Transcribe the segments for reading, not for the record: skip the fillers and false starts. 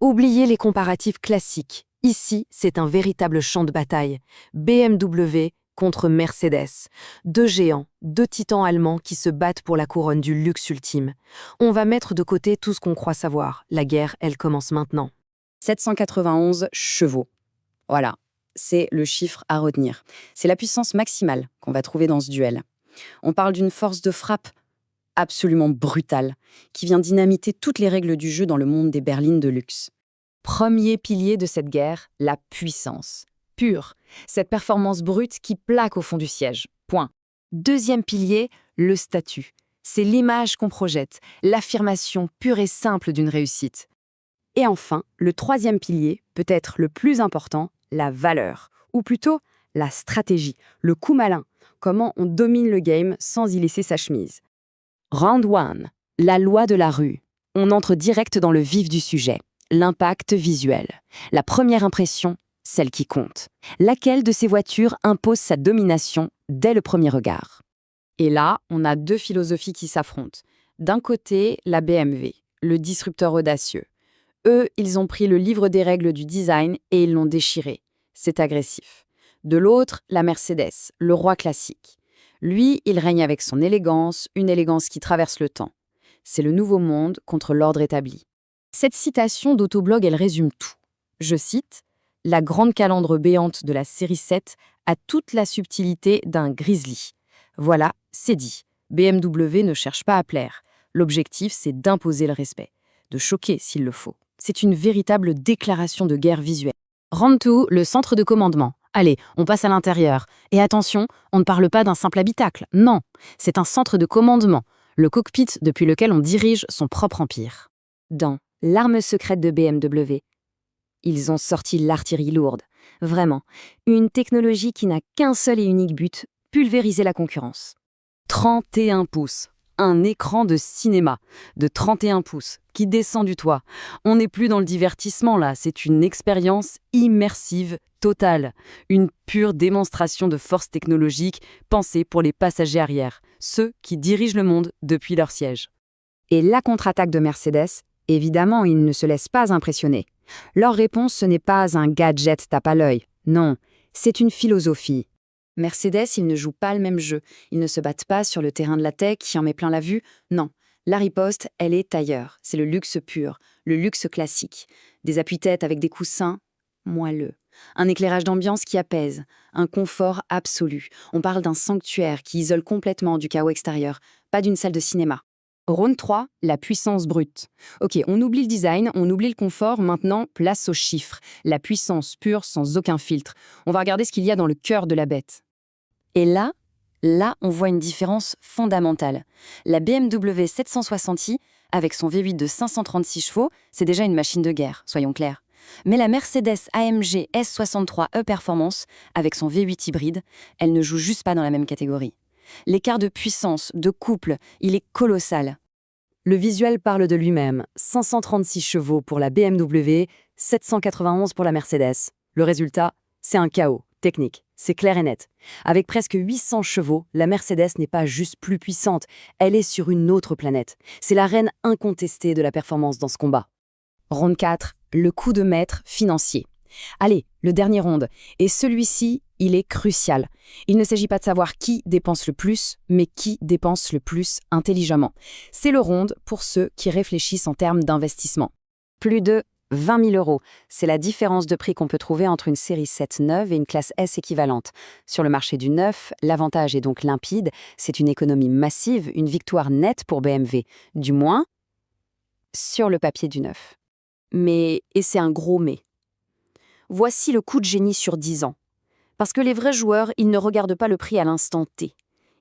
Oubliez les comparatifs classiques. Ici, c'est un véritable champ de bataille. BMW contre Mercedes. Deux géants, deux titans allemands qui se battent pour la couronne du luxe ultime. On va mettre de côté tout ce qu'on croit savoir. La guerre, elle commence maintenant. 791 chevaux. Voilà, c'est le chiffre à retenir. C'est la puissance maximale qu'on va trouver dans ce duel. On parle d'une force de frappe absolument brutale, qui vient dynamiter toutes les règles du jeu dans le monde des berlines de luxe. Premier pilier de cette guerre, la puissance. Pure, cette performance brute qui plaque au fond du siège. Point. Deuxième pilier, le statut. C'est l'image qu'on projette, l'affirmation pure et simple d'une réussite. Et enfin, le troisième pilier, peut-être le plus important, la valeur. Ou plutôt, la stratégie, le coup malin. Comment on domine le game sans y laisser sa chemise. Round 1, la loi de la rue. On entre direct dans le vif du sujet. L'impact visuel. La première impression, celle qui compte. Laquelle de ces voitures impose sa domination dès le premier regard? Et là, on a deux philosophies qui s'affrontent. D'un côté, la BMW, le disrupteur audacieux. Eux, ils ont pris le livre des règles du design et ils l'ont déchiré. C'est agressif. De l'autre, la Mercedes, le roi classique. Lui, il règne avec son élégance, une élégance qui traverse le temps. C'est le nouveau monde contre l'ordre établi. Cette citation d'Autoblog, elle résume tout. Je cite, « La grande calandre béante de la série 7 a toute la subtilité d'un grizzly. » Voilà, c'est dit. BMW ne cherche pas à plaire. L'objectif, c'est d'imposer le respect, de choquer s'il le faut. C'est une véritable déclaration de guerre visuelle. Round 2, le centre de commandement. Allez, on passe à l'intérieur. Et attention, on ne parle pas d'un simple habitacle. Non, c'est un centre de commandement, le cockpit depuis lequel on dirige son propre empire. Dans l'arme secrète de BMW, ils ont sorti l'artillerie lourde. Vraiment, une technologie qui n'a qu'un seul et unique but, pulvériser la concurrence. 31 pouces. Un écran de cinéma de 31 pouces qui descend du toit. On n'est plus dans le divertissement là, c'est une expérience immersive totale. Une pure démonstration de force technologique pensée pour les passagers arrière, ceux qui dirigent le monde depuis leur siège. Et la contre-attaque de Mercedes, évidemment, ils ne se laissent pas impressionner. Leur réponse, ce n'est pas un gadget tape à l'œil. Non, c'est une philosophie. Mercedes, ils ne jouent pas le même jeu. Ils ne se battent pas sur le terrain de la tech qui en met plein la vue. Non, la riposte, elle est ailleurs. C'est le luxe pur, le luxe classique. Des appuis-têtes avec des coussins moelleux. Un éclairage d'ambiance qui apaise. Un confort absolu. On parle d'un sanctuaire qui isole complètement du chaos extérieur, pas d'une salle de cinéma. Round 3, la puissance brute. Ok, on oublie le design, on oublie le confort, maintenant, place aux chiffres. La puissance pure sans aucun filtre. On va regarder ce qu'il y a dans le cœur de la bête. Et là, on voit une différence fondamentale. La BMW 760i, avec son V8 de 536 chevaux, c'est déjà une machine de guerre, soyons clairs. Mais la Mercedes AMG S63 E-Performance, avec son V8 hybride, elle ne joue juste pas dans la même catégorie. L'écart de puissance, de couple, il est colossal. Le visuel parle de lui-même. 536 chevaux pour la BMW, 791 pour la Mercedes. Le résultat, c'est un chaos technique, c'est clair et net. Avec presque 800 chevaux, la Mercedes n'est pas juste plus puissante, elle est sur une autre planète. C'est la reine incontestée de la performance dans ce combat. Round 4, le coup de maître financier. Allez, le dernier round. Et celui-ci, il est crucial. Il ne s'agit pas de savoir qui dépense le plus, mais qui dépense le plus intelligemment. C'est le round pour ceux qui réfléchissent en termes d'investissement. Plus de 20 000 €. C'est la différence de prix qu'on peut trouver entre une série 7 neuve et une classe S équivalente. Sur le marché du neuf, l'avantage est donc limpide. C'est une économie massive, une victoire nette pour BMW. Du moins, sur le papier du neuf. Mais, et c'est un gros mais. Voici le coup de génie sur 10 ans. Parce que les vrais joueurs, ils ne regardent pas le prix à l'instant T.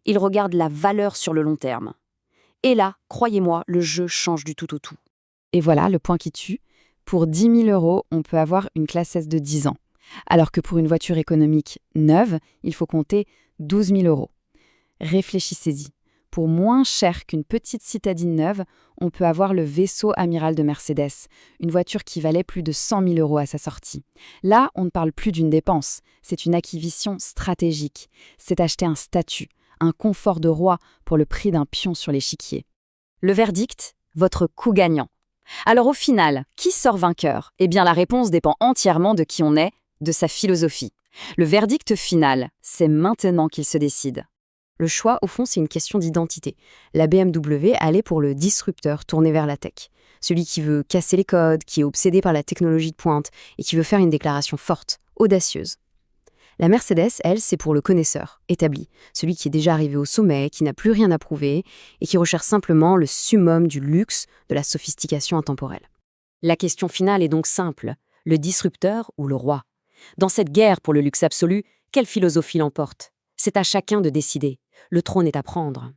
Ils regardent la valeur sur le long terme. Et là, croyez-moi, le jeu change du tout au tout. Et voilà le point qui tue. Pour 10 000 €, on peut avoir une classe S de 10 ans. Alors que pour une voiture économique neuve, il faut compter 12 000 €. Réfléchissez-y. Pour moins cher qu'une petite citadine neuve, on peut avoir le vaisseau amiral de Mercedes, une voiture qui valait plus de 100 000 € à sa sortie. Là, on ne parle plus d'une dépense, c'est une acquisition stratégique. C'est acheter un statut, un confort de roi pour le prix d'un pion sur l'échiquier. Le verdict, votre coup gagnant. Alors au final, qui sort vainqueur? Eh bien la réponse dépend entièrement de qui on est, de sa philosophie. Le verdict final, c'est maintenant qu'il se décide. Le choix, au fond, c'est une question d'identité. La BMW allait pour le disrupteur tourné vers la tech. Celui qui veut casser les codes, qui est obsédé par la technologie de pointe et qui veut faire une déclaration forte, audacieuse. La Mercedes, elle, c'est pour le connaisseur, établi, celui qui est déjà arrivé au sommet, qui n'a plus rien à prouver et qui recherche simplement le summum du luxe, de la sophistication intemporelle. La question finale est donc simple, le disrupteur ou le roi? Dans cette guerre pour le luxe absolu, quelle philosophie l'emporte? C'est à chacun de décider. Le trône est à prendre.